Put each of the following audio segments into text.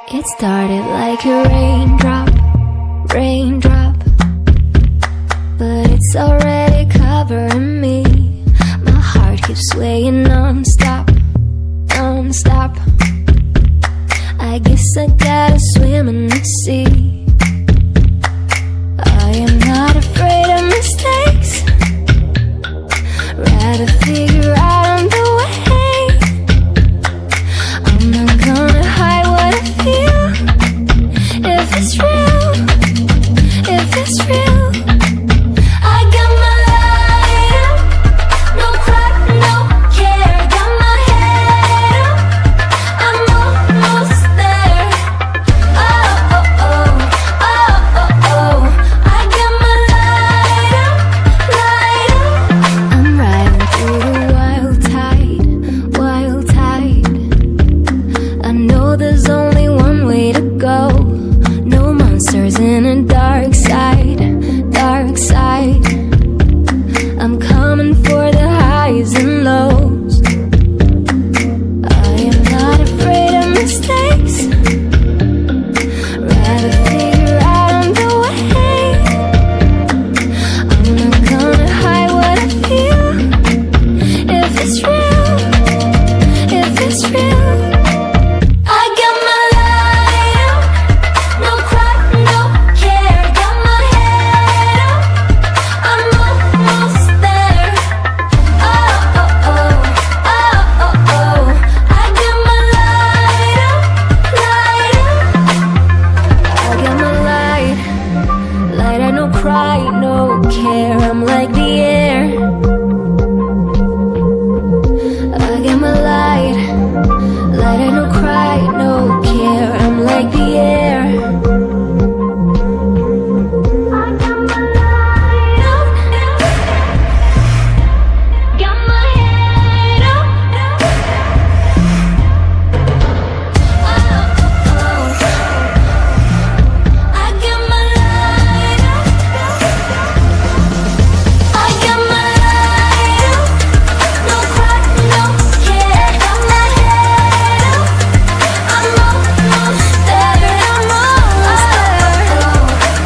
It started like a raindrop, raindrop, but it's already covering me. My heart keeps swaying non-stop, non-stop. I guess I gotta swim in the sea. I am not afraid of mistakes, rather figure out on the way. I'm not gonna hide what I feel. If it's real, if it's real, I got my light up, no cry, no care. Got my head up, I'm almost there. Oh, oh, oh, oh, oh, oh. I got my light up, light up. I'm riding through the wild tide, wild tide. I know there's only one way to go. No monsters in a dark side, dark side. I'm coming for the highs and lows. I am not afraid of mistakes, rather figure out on the way. I'm not gonna hide what I feel. If it's real, if it's real, I got my light up, no cry, no care. Got my head up, I'm almost there. Oh, oh, oh, oh, oh, oh. I got my light up, light up. I got my light, light up, no cry, no care. I'm like the air. I got my light, light up, no cry, no care. I'm like the air. I got my light up, got my head up. Oh, oh, oh. I got my light up, I got my light up, no cry, no care. Got my head up, I'm almost there. I'm almost there.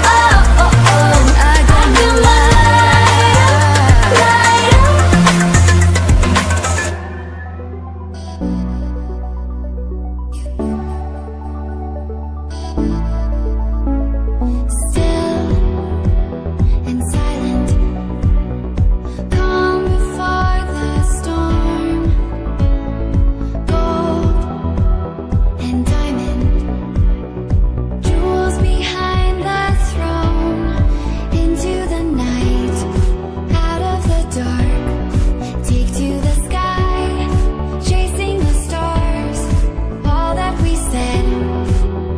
Oh, oh, oh. I got my light up, light up. Still and silent, calm before the storm. Gold and diamond, jewels behind the throne. Into the night, out of the dark, take to the sky, chasing the stars. All that we said,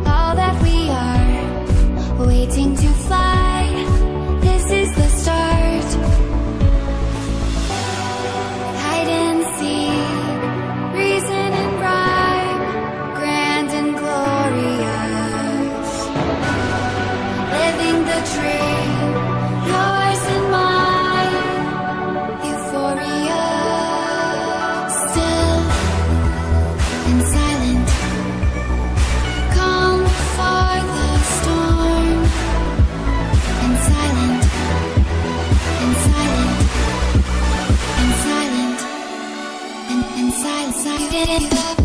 all that we are, waiting to fly. This is the start. Hide and seek, reason and rhyme, grand and glorious. Living the dream, yours and mine. Euphoria. Still and silent, calm before the storm. And silent, and silent, and silent, and silent, silent.